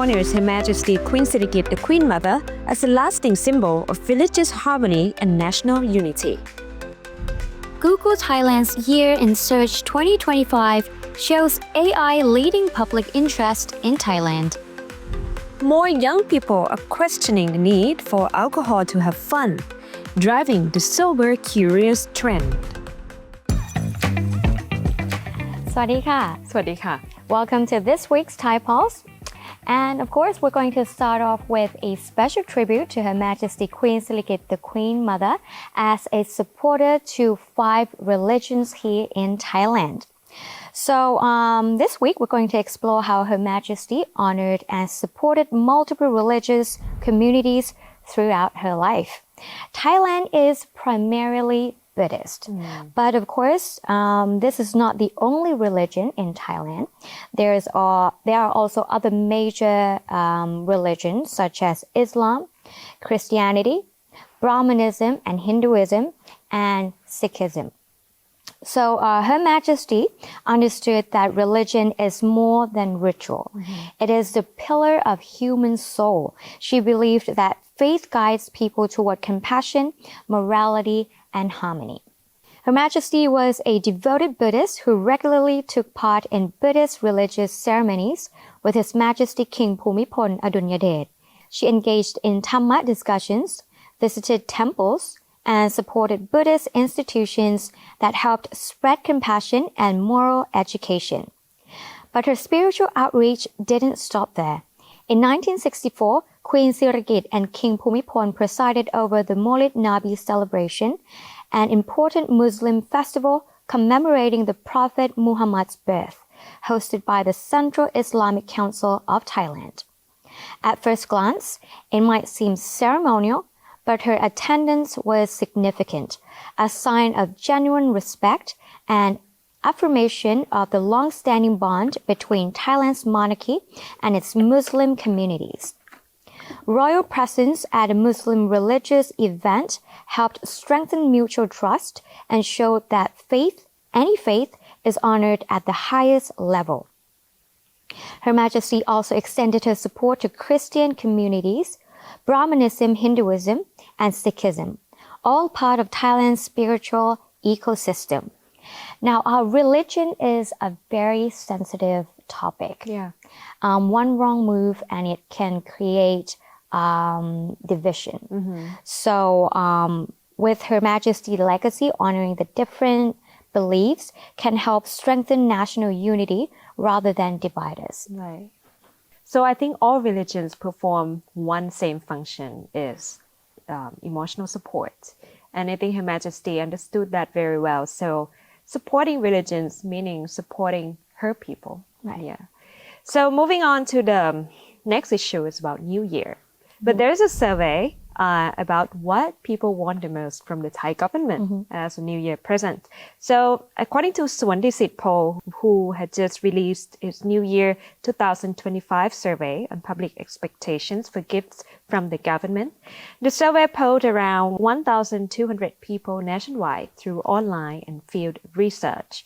honors Her Majesty Queen Sirikit, the Queen Mother, as a lasting symbol of religious harmony and national unity. Google Thailand's Year in Search 2025 shows AI leading public interest in Thailand. More young people are questioning the need for alcohol to have fun, driving the sober curious trend. สวัสดีค่ะ สวัสดีค่ะ Welcome to this week's Thai Pulse. And of course, we're going to start off with a special tribute to Her Majesty Queen Sirikit, the Queen Mother, as a supporter to 5 religions here in Thailand. So this week, we're going to explore how Her Majesty honored and supported multiple religious communities throughout her life. Thailand is primarily Buddhist. But of course, this is not the only religion in Thailand. There are also other major religions such as Islam, Christianity, Brahmanism and Hinduism, and Sikhism. So Her Majesty understood that religion is more than ritual. It is the pillar of human soul. She believed that faith guides people toward compassion, morality, and harmony. Her Majesty was a devoted Buddhist who regularly took part in Buddhist religious ceremonies with His Majesty King Bhumibol Adulyadej. She engaged in Dhamma discussions, visited temples, and supported Buddhist institutions that helped spread compassion and moral education. But her spiritual outreach didn't stop there. In 1964, Queen Sirikit and King Bhumibol presided over the Maulid Nabi celebration, an important Muslim festival commemorating the Prophet Muhammad's birth, hosted by the Central Islamic Council of Thailand. At first glance, it might seem ceremonial, but her attendance was significant, a sign of genuine respect and affirmation of the long-standing bond between Thailand's monarchy and its Muslim communities. Royal presence at a Muslim religious event helped strengthen mutual trust and showed that any faith, is honored at the highest level. Her Majesty also extended her support to Christian communities, Brahmanism, Hinduism, and Sikhism, all part of Thailand's spiritual ecosystem. Now, our religion is a very sensitive topic. Yeah. One wrong move and it can create division. So with Her Majesty's legacy, honoring the different beliefs can help strengthen national unity rather than divide us. Right. So I think all religions perform one same function is emotional support. And I think Her Majesty understood that very well. So supporting religions meaning supporting her people. Right. Yeah. So moving on to the next issue is about New Year. But there's a survey about what people want the most from the Thai government as a New Year present. So according to Sirikit poll, who had just released its New Year 2025 survey on public expectations for gifts from the government, the survey polled around 1,200 people nationwide through online and field research.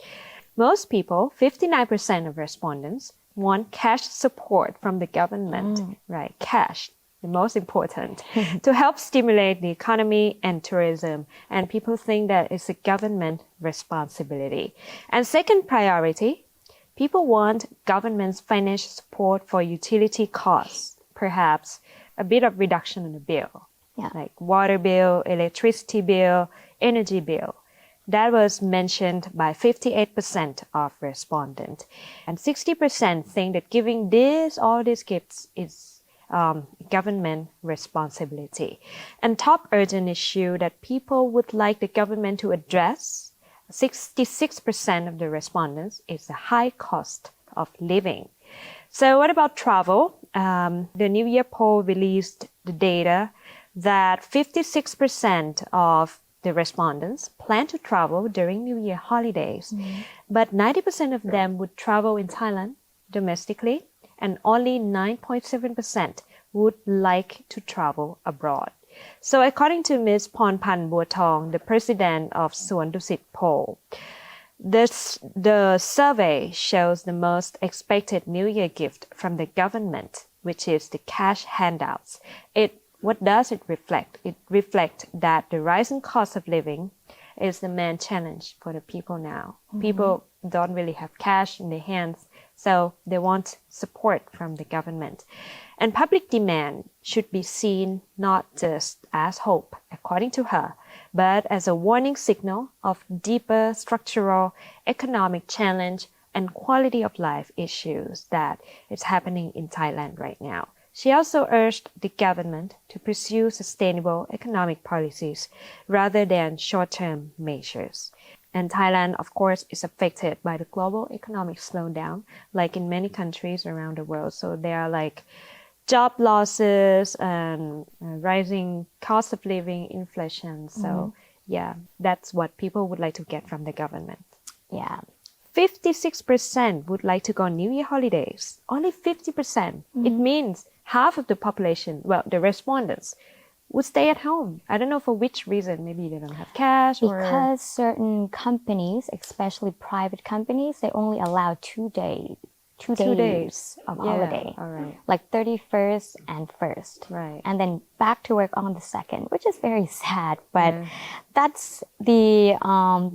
Most people, 59% of respondents, want cash support from the government, right? Cash. The most important, to help stimulate the economy and tourism. And people think that it's a government responsibility. And second priority, people want government's financial support for utility costs, perhaps a bit of reduction in the bill, like water bill, electricity bill, energy bill. That was mentioned by 58% of respondents. And 60% think that giving all these gifts is government responsibility. And top urgent issue that people would like the government to address, 66% of the respondents, is the high cost of living. So what about travel? The New Year poll released the data that 56% of the respondents plan to travel during New Year holidays, but 90% of them would travel in Thailand domestically, and only 9.7% would like to travel abroad. So according to Ms. Pornpan Buatong, the president of Sirikit poll, the survey shows the most expected New Year gift from the government which is the cash handouts. What does it reflect? It reflects that the rising cost of living is the main challenge for the people now. People don't really have cash in their hands, so they want support from the government. And public demand should be seen not just as hope, according to her, but as a warning signal of deeper structural economic challenge and quality of life issues that is happening in Thailand right now. She also urged the government to pursue sustainable economic policies rather than short-term measures. And Thailand, of course, is affected by the global economic slowdown, like in many countries around the world. So there are like job losses and rising cost of living, inflation. So yeah, that's what people would like to get from the government. Yeah. 56% would like to go on New Year holidays. Only 50%. It means half of the population, well, the respondents, would stay at home. I don't know for which reason. Maybe they don't have cash or... Because certain companies, especially private companies, they only allow 2 days. 2 days of holiday. All right. Like 31st and 1st. Right. And then back to work on the 2nd, which is very sad, but that's the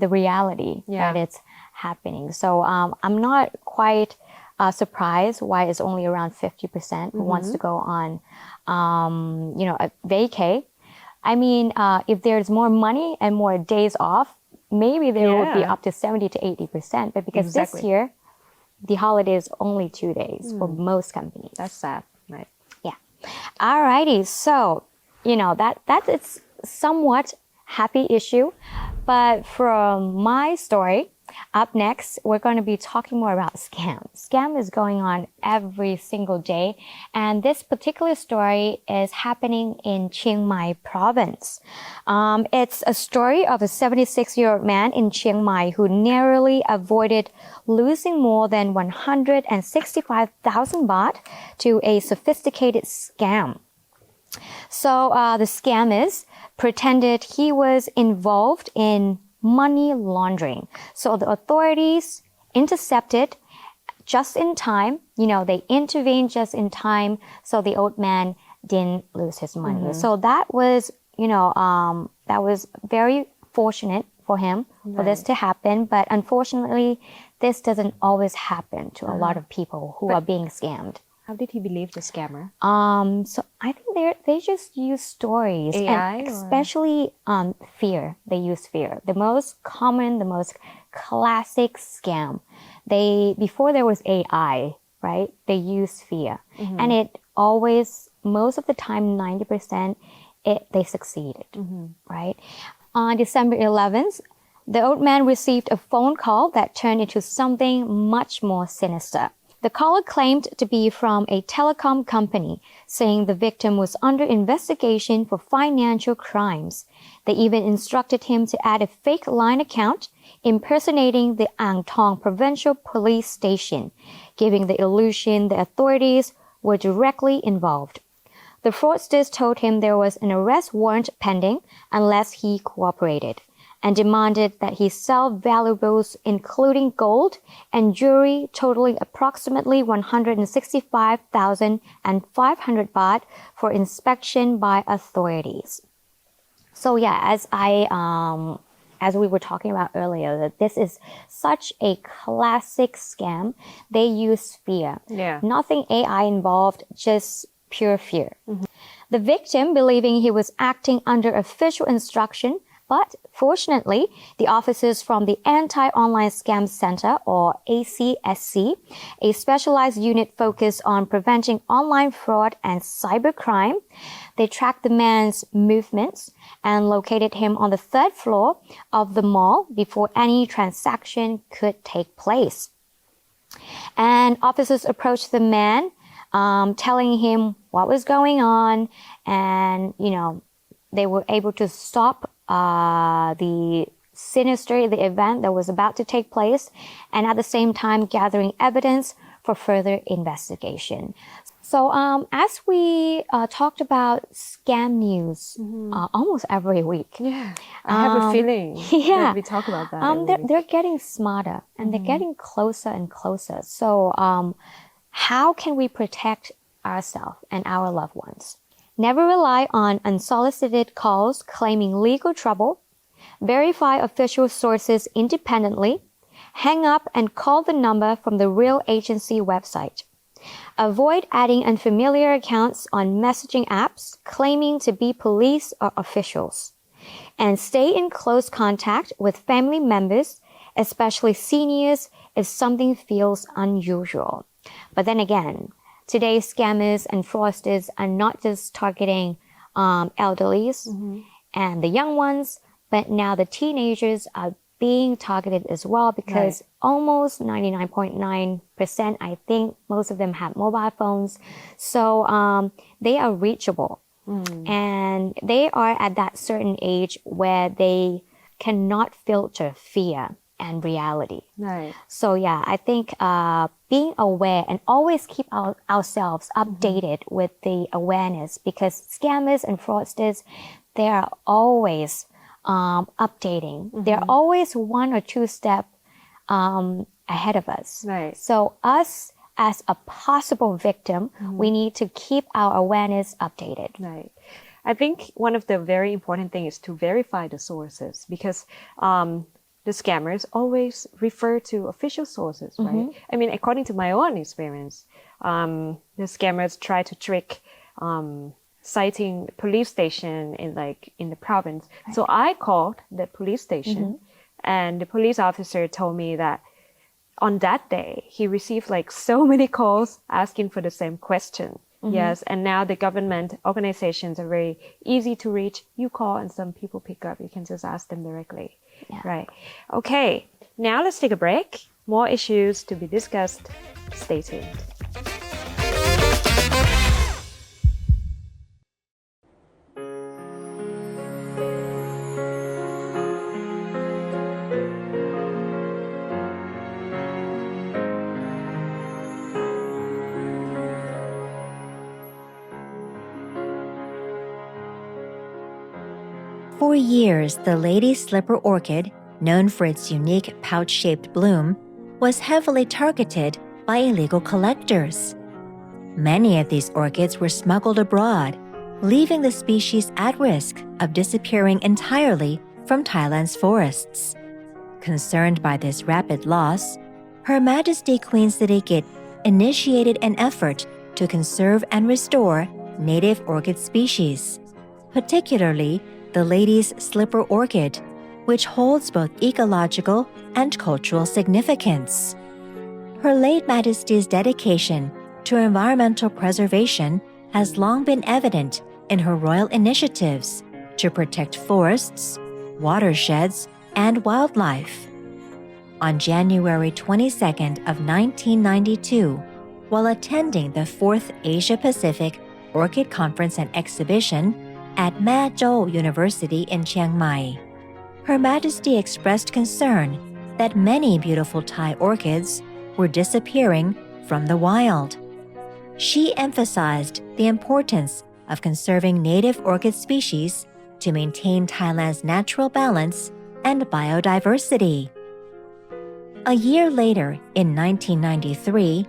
reality that it's happening. So I'm not quite surprised why it's only around 50% who wants to go on, a vacay. I mean, if there's more money and more days off, maybe there would be up to 70 to 80%. But because this year, the holiday is only 2 days for most companies. That's sad, right? Yeah. Alrighty. So, that is somewhat happy issue. But from my story, up next, we're going to be talking more about scam. Scam is going on every single day. And this particular story is happening in Chiang Mai province. It's a story of a 76-year-old man in Chiang Mai who narrowly avoided losing more than 165,000 baht to a sophisticated scam. So the scammers pretended he was involved in money laundering. So the authorities intercepted just in time. They intervened just in time so the old man didn't lose his money. So that was, that was very fortunate for him for this to happen. But unfortunately, this doesn't always happen to a lot of people who are being scammed. How did he believe the scammer? So I think they just use stories, AI, and especially fear. They use fear. The most common, the most classic scam. Before there was AI, right? They use fear, and it always, most of the time, 90%, they succeeded, right? On December 11th, the old man received a phone call that turned into something much more sinister. The caller claimed to be from a telecom company, saying the victim was under investigation for financial crimes. They even instructed him to add a fake line account, impersonating the Ang Thong Provincial Police Station, giving the illusion the authorities were directly involved. The fraudsters told him there was an arrest warrant pending unless he cooperated, and demanded that he sell valuables including gold and jewelry totaling approximately 165,500 baht for inspection by authorities. So yeah, as we were talking about earlier, that this is such a classic scam. They use fear. Yeah. Nothing AI involved, just pure fear. The victim, believing he was acting under official instruction, but fortunately, the officers from the Anti-Online Scam Center, or ACSC, a specialized unit focused on preventing online fraud and cybercrime, they tracked the man's movements and located him on the 3rd floor of the mall before any transaction could take place. And officers approached the man, telling him what was going on, and, they were able to stop the event that was about to take place, and at the same time gathering evidence for further investigation. So as we talked about scam news almost every week. Yeah, I have a feeling that we talk about that. They're getting smarter, and they're getting closer and closer. So how can we protect ourselves and our loved ones. Never rely on unsolicited calls claiming legal trouble. Verify official sources independently. Hang up and call the number from the real agency website. Avoid adding unfamiliar accounts on messaging apps claiming to be police or officials. And stay in close contact with family members, especially seniors, if something feels unusual. But then again, today's scammers and fraudsters are not just targeting elderlies and the young ones, but now the teenagers are being targeted as well because almost 99.9%, I think most of them have mobile phones. So they are reachable. And they are at that certain age where they cannot filter fear and reality. Right. So yeah, I think being aware and always keep ourselves updated with the awareness, because scammers and fraudsters, they are always updating. They're always 1 or 2 steps ahead of us. Right. So us as a possible victim, we need to keep our awareness updated. Right. I think one of the very important things is to verify the sources, because the scammers always refer to official sources, right? I mean, according to my own experience, the scammers try to trick citing police station in the province. So I called the police station, and the police officer told me that on that day he received so many calls asking for the same question. Yes, and now the government organizations are very easy to reach. You call and some people pick up. You can just ask them directly. Yeah. Right. Okay, now let's take a break. More issues to be discussed. Stay tuned. For years, the lady slipper orchid, known for its unique pouch-shaped bloom, was heavily targeted by illegal collectors. Many of these orchids were smuggled abroad, leaving the species at risk of disappearing entirely from Thailand's forests. Concerned by this rapid loss, Her Majesty Queen Sirikit initiated an effort to conserve and restore native orchid species, particularly the lady's slipper orchid, which holds both ecological and cultural significance. Her late Majesty's dedication to environmental preservation has long been evident in her royal initiatives to protect forests, watersheds, and wildlife. On January 22nd of 1992, while attending the 4th Asia-Pacific Orchid Conference and Exhibition at Majesty University in Chiang Mai, Her Majesty expressed concern that many beautiful Thai orchids were disappearing from the wild. She emphasized the importance of conserving native orchid species to maintain Thailand's natural balance and biodiversity. A year later, in 1993,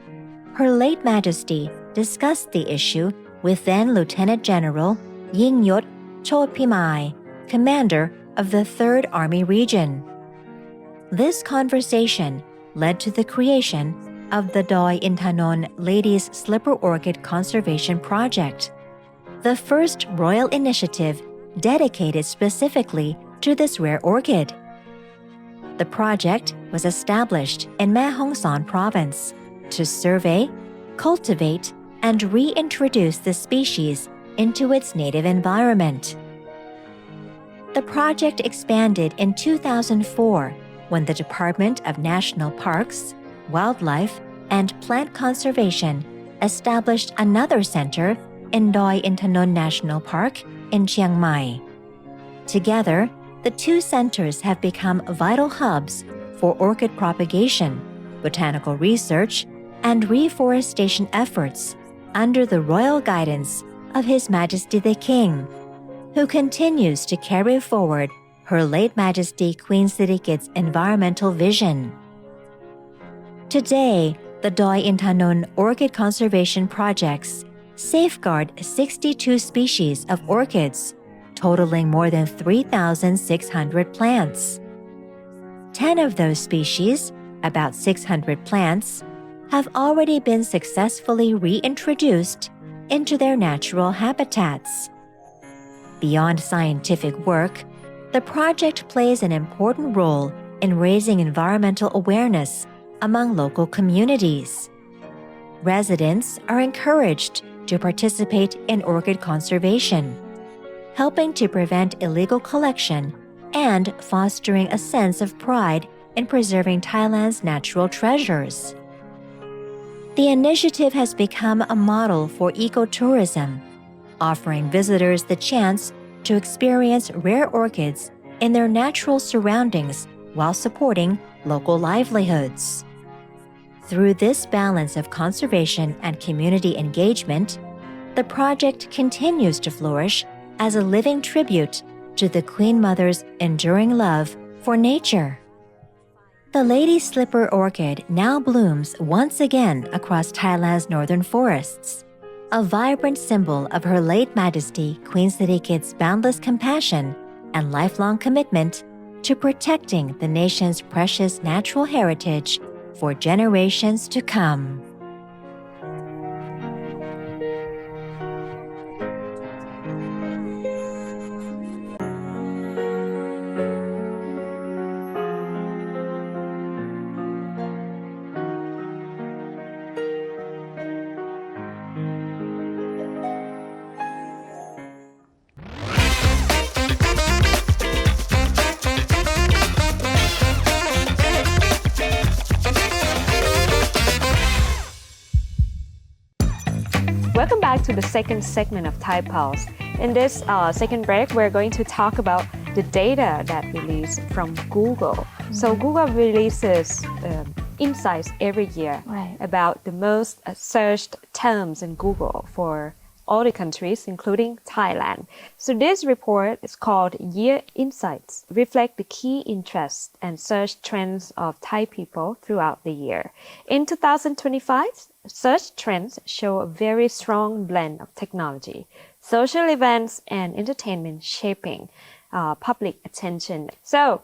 Her late Majesty discussed the issue with then Lieutenant General Yingyot Chotpimai, commander of the 3rd Army Region. This conversation led to the creation of the Doi Intanon Ladies Slipper Orchid Conservation Project, the first royal initiative dedicated specifically to this rare orchid. The project was established in Mae Hong Son Province to survey, cultivate, and reintroduce the species into its native environment. The project expanded in 2004 when the Department of National Parks, Wildlife, and Plant Conservation established another center in Doi Intanon National Park in Chiang Mai. Together, the two centers have become vital hubs for orchid propagation, botanical research, and reforestation efforts under the royal guidance of His Majesty the King, who continues to carry forward Her late Majesty Queen Sirikit's environmental vision. Today, the Doi Intanon Orchid Conservation Projects safeguard 62 species of orchids, totaling more than 3,600 plants. 10 of those species, about 600 plants, have already been successfully reintroduced into their natural habitats. Beyond scientific work, the project plays an important role in raising environmental awareness among local communities. Residents are encouraged to participate in orchid conservation, helping to prevent illegal collection and fostering a sense of pride in preserving Thailand's natural treasures. The initiative has become a model for ecotourism, offering visitors the chance to experience rare orchids in their natural surroundings while supporting local livelihoods. Through this balance of conservation and community engagement, the project continues to flourish as a living tribute to the Queen Mother's enduring love for nature. The Lady Slipper orchid now blooms once again across Thailand's northern forests, a vibrant symbol of Her late Majesty Queen Sirikit's boundless compassion and lifelong commitment to protecting the nation's precious natural heritage for generations to come. Welcome back to the second segment of Thai Pulse. In this second break, we're going to talk about the data that released from Google. So Google releases insights every year about the most searched terms in Google for all the countries, including Thailand. So this report is called Year Insights, reflect the key interests and search trends of Thai people throughout the year. In 2025, search trends show a very strong blend of technology, social events, and entertainment shaping public attention. So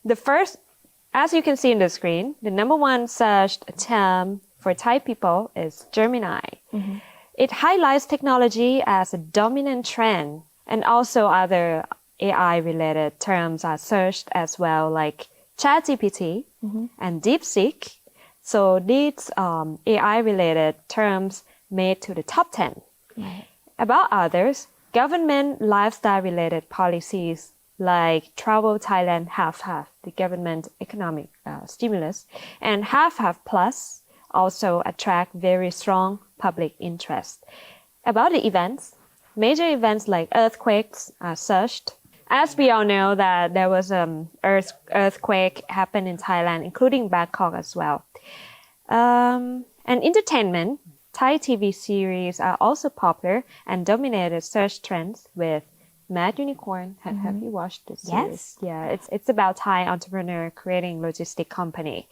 the first, as you can see on the screen, the number one searched term for Thai people is Gemini. It highlights technology as a dominant trend, and also other AI-related terms are searched as well, like ChatGPT and DeepSeek. So these AI-related terms made to the top 10. About others, government lifestyle-related policies like Travel Thailand Half-Half, the government economic stimulus, and Half-Half Plus also attract very strong public interest. About the events, major events like earthquakes are searched. As we all know that there was an earthquake happened in Thailand, including Bangkok as well. And entertainment, Thai TV series are also popular and dominated search trends with Mad Unicorn. Have you watched this series? Yes. Yeah, it's about Thai entrepreneur creating logistic company.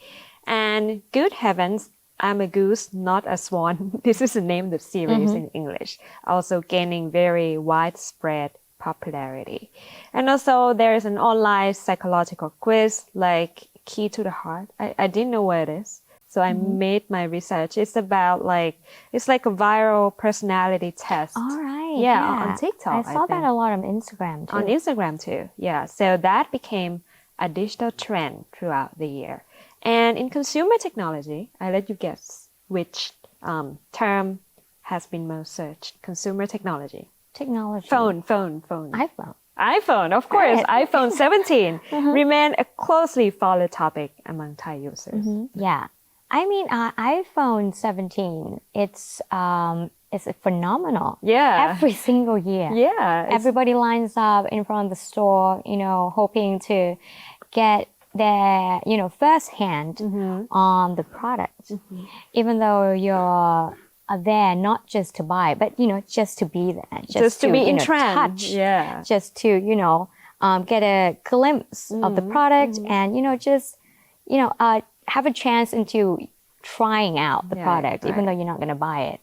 And Good Heavens, I'm a Goose, Not a Swan. This is the name of the series in English. Also gaining very widespread popularity. And also there is an online psychological quiz like Key to the Heart. I didn't know what it is. So I made my research. It's about it's like a viral personality test. All right. Yeah, on TikTok. I saw that a lot on Instagram too. On Instagram too. Yeah. So that became a digital trend throughout the year. And in consumer technology, I let you guess which term has been most searched. Consumer technology. Technology. Phone. iPhone, of course. Right. iPhone 17 remain a closely followed topic among Thai users. Yeah. I mean, iPhone 17, it's phenomenal. Yeah. Every single year. Yeah. Everybody lines up in front of the store, hoping to get their, first hand on the product. Even though you're there not just to buy, but, just to be there. Just to be in trend. Touch. Yeah. Just to, get a glimpse of the product and, have a chance into trying out the product, even though you're not going to buy it.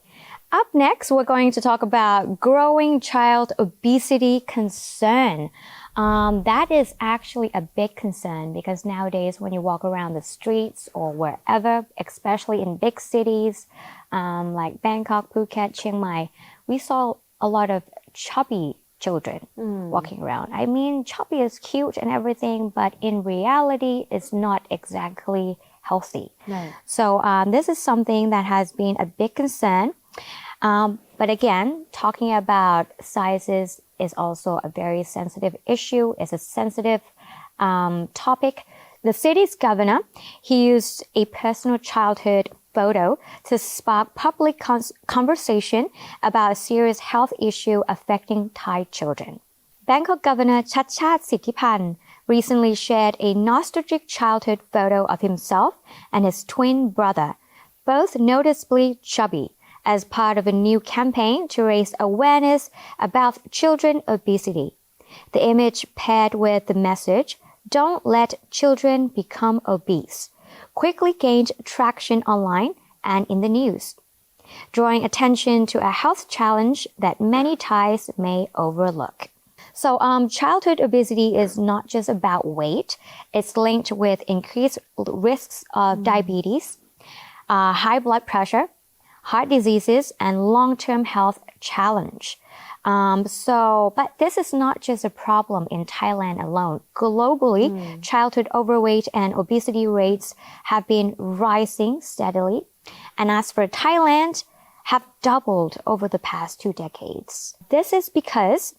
Up next, we're going to talk about growing child obesity concern. That is actually a big concern because nowadays when you walk around the streets or wherever, especially in big cities like Bangkok, Phuket, Chiang Mai, we saw a lot of chubby children walking around. I mean, chubby is cute and everything, but in reality, it's not exactly healthy. Right. So this is something that has been a big concern. But again, talking about sizes is also a very sensitive issue. It's a sensitive topic. The city's governor, he used a personal childhood photo to spark public conversation about a serious health issue affecting Thai children. Bangkok Governor Chhatchhat Sittipan recently shared a nostalgic childhood photo of himself and his twin brother, both noticeably chubby, as part of a new campaign to raise awareness about children obesity. The image paired with the message, "Don't let children become obese," quickly gained traction online and in the news, drawing attention to a health challenge that many Thais may overlook. So childhood obesity is not just about weight. It's linked with increased risks of diabetes, high blood pressure, heart diseases, and long-term health challenge. But this is not just a problem in Thailand alone. Globally, childhood overweight and obesity rates have been rising steadily. And as for Thailand, have doubled over the past 2 decades. This is because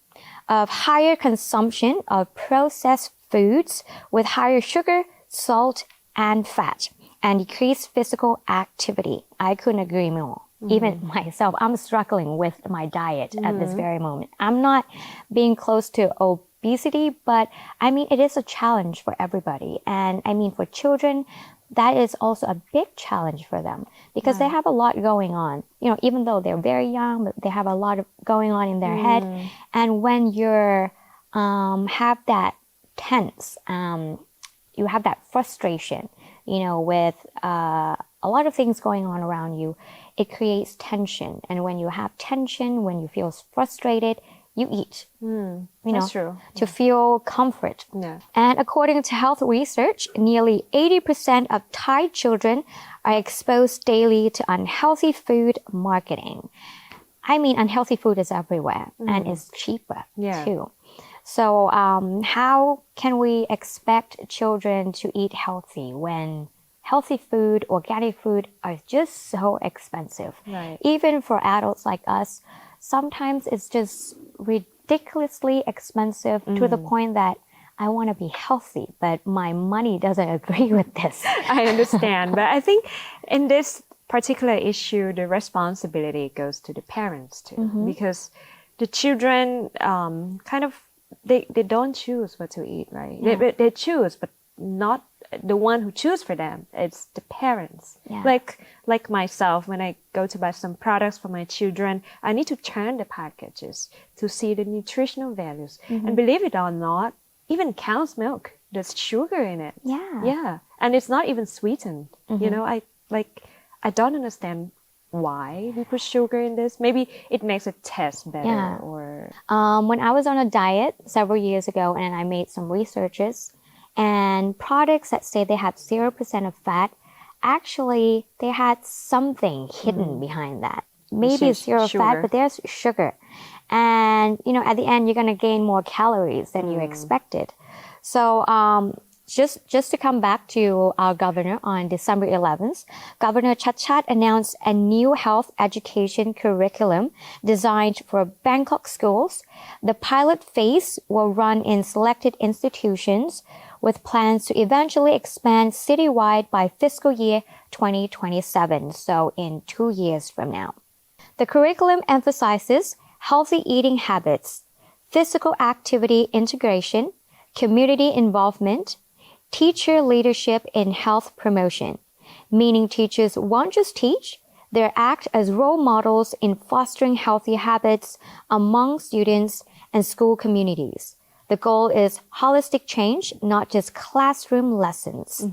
of higher consumption of processed foods with higher sugar, salt, and fat, and decreased physical activity. I couldn't agree more. Even myself, I'm struggling with my diet at this very moment. I'm not being close to obesity, but I mean, it is a challenge for everybody. And I mean, for children, that is also a big challenge for them because they have a lot going on. You know, even though they're very young, but they have a lot of going on in their head. And when you're have that tense, you have that frustration, you know, with a lot of things going on around you, it creates tension. And when you have tension, when you feel frustrated, you eat, you know, true. to feel comfort. Yeah. And according to health research, nearly 80% of Thai children are exposed daily to unhealthy food marketing. I mean, unhealthy food is everywhere and it's cheaper too. So how can we expect children to eat healthy when healthy food, organic food are just so expensive? Right. Even for adults like us, sometimes it's just ridiculously expensive to the point that I want to be healthy, but my money doesn't agree with this. I understand, but I think in this particular issue, the responsibility goes to the parents too, because the children kind of they don't choose what to eat, right? Yeah. They choose, but not the one who choose for them. It's the parents. Yeah. Like myself, when I go to buy some products for my children, I need to turn the packages to see the nutritional values. And believe it or not, even cow's milk, there's sugar in it. Yeah. And it's not even sweetened. You know, I don't understand why we put sugar in this. Maybe it makes it taste better or... When I was on a diet several years ago and I made some researches, and products that say they had 0% of fat, actually they had something hidden behind that. Maybe it's zero fat, but there's sugar. And, you know, at the end, you're going to gain more calories than you expected. So just to come back to our governor on December 11th, Governor Chhatchhat announced a new health education curriculum designed for Bangkok schools. The pilot phase will run in selected institutions with plans to eventually expand citywide by fiscal year 2027, so in 2 years from now. The curriculum emphasizes healthy eating habits, physical activity integration, community involvement, teacher leadership in health promotion, meaning teachers won't just teach, they act as role models in fostering healthy habits among students and school communities. The goal is holistic change, not just classroom lessons.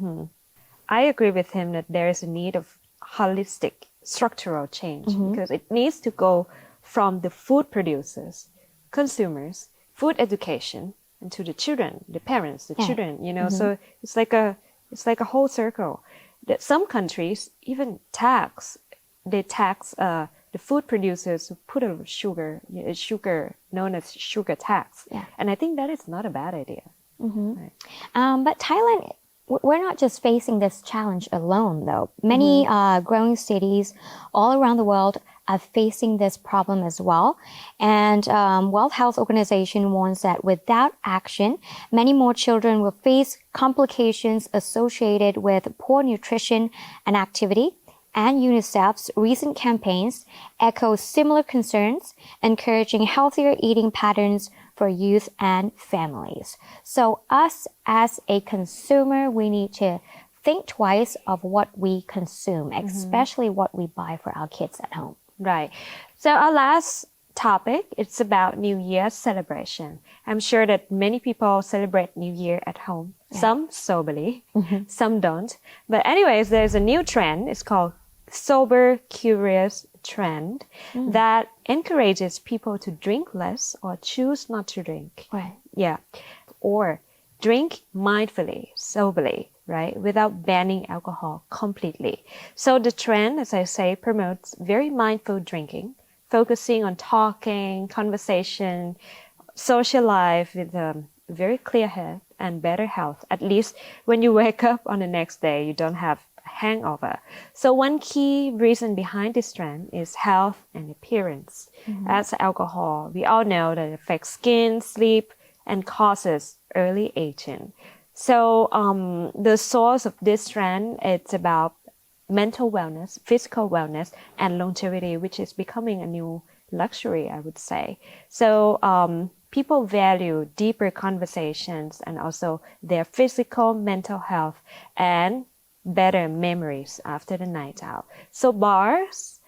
I agree with him that there is a need of holistic structural change because it needs to go from the food producers, consumers, food education, and to the children, the parents, the children, you know. So it's like a whole circle. That some countries even tax the food producers who put a sugar known as sugar tax. Yeah. And I think that is not a bad idea. Right. But Thailand, we're not just facing this challenge alone, though. Many growing cities all around the world are facing this problem as well. And World Health Organization warns that without action, many more children will face complications associated with poor nutrition and activity. And UNICEF's recent campaigns echo similar concerns, encouraging healthier eating patterns for youth and families. So us as a consumer, we need to think twice of what we consume, especially what we buy for our kids at home. Right. So our last topic, it's about New Year's celebration. I'm sure that many people celebrate New Year at home. Yeah. Some soberly, some don't. But anyways, there's a new trend. It's called sober curious trend that encourages people to drink less or choose not to drink. Right. Yeah. Or drink mindfully, soberly, right? Without banning alcohol completely. So the trend, as I say, promotes very mindful drinking, focusing on talking, conversation, social life with a very clear head and better health. At least when you wake up on the next day, you don't have hangover. So one key reason behind this trend is health and appearance. As alcohol, we all know that it affects skin, sleep, and causes early aging. So the source of this trend, it's about mental wellness, physical wellness, and longevity, which is becoming a new luxury, I would say. So people value deeper conversations and also their physical, mental health, and better memories after the night out. So bars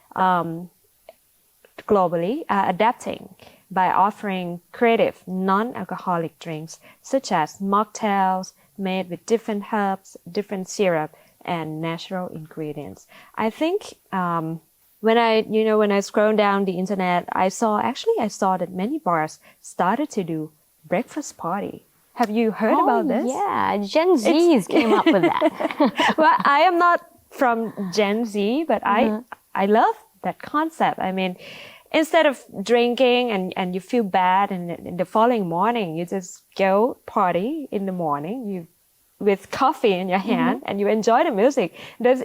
globally are adapting by offering creative non-alcoholic drinks such as mocktails made with different herbs, different syrup, and natural ingredients. I think when I scrolled down the internet, I saw that many bars started to do breakfast party. Have you heard about this? Yeah, Gen Zs came up with that. Well, I am not from Gen Z, but I love that concept. I mean, instead of drinking and you feel bad and in the following morning, you just go party in the morning, with coffee in your hand and you enjoy the music. There's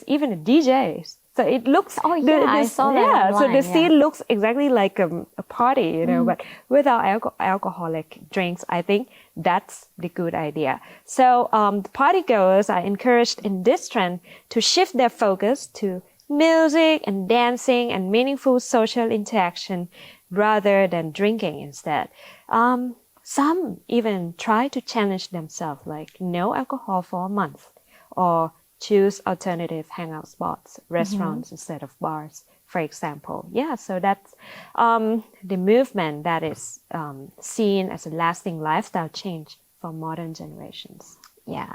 even a DJ. So it looks. Oh yeah, I saw that. Yeah, online, so the scene looks exactly like a party, you know. But without alcoholic drinks, I think that's the good idea. So the partygoers are encouraged in this trend to shift their focus to music and dancing and meaningful social interaction rather than drinking instead. Some even try to challenge themselves, like no alcohol for a month, or choose alternative hangout spots, restaurants instead of bars, for example. Yeah, so that's the movement that is seen as a lasting lifestyle change for modern generations. Yeah,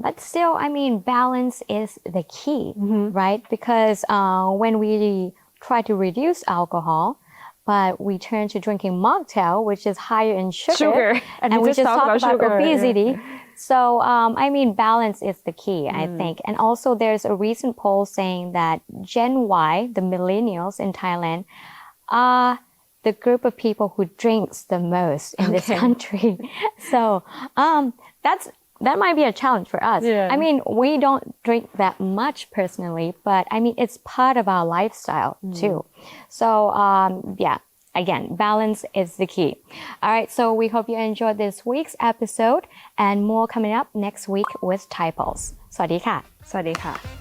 but still, I mean, balance is the key, right? Because when we try to reduce alcohol, but we turn to drinking mocktail, which is higher in sugar. And we just talk about sugar. Obesity. So, I mean, balance is the key, I think. And also there's a recent poll saying that Gen Y, the millennials in Thailand, are the group of people who drinks the most in this country. So, that might be a challenge for us. Yeah. I mean, we don't drink that much personally, but I mean, it's part of our lifestyle too. So, yeah, again, balance is the key. All right. So we hope you enjoyed this week's episode and more coming up next week with Thai Pulse. สวัสดีค่ะ สวัสดีค่ะ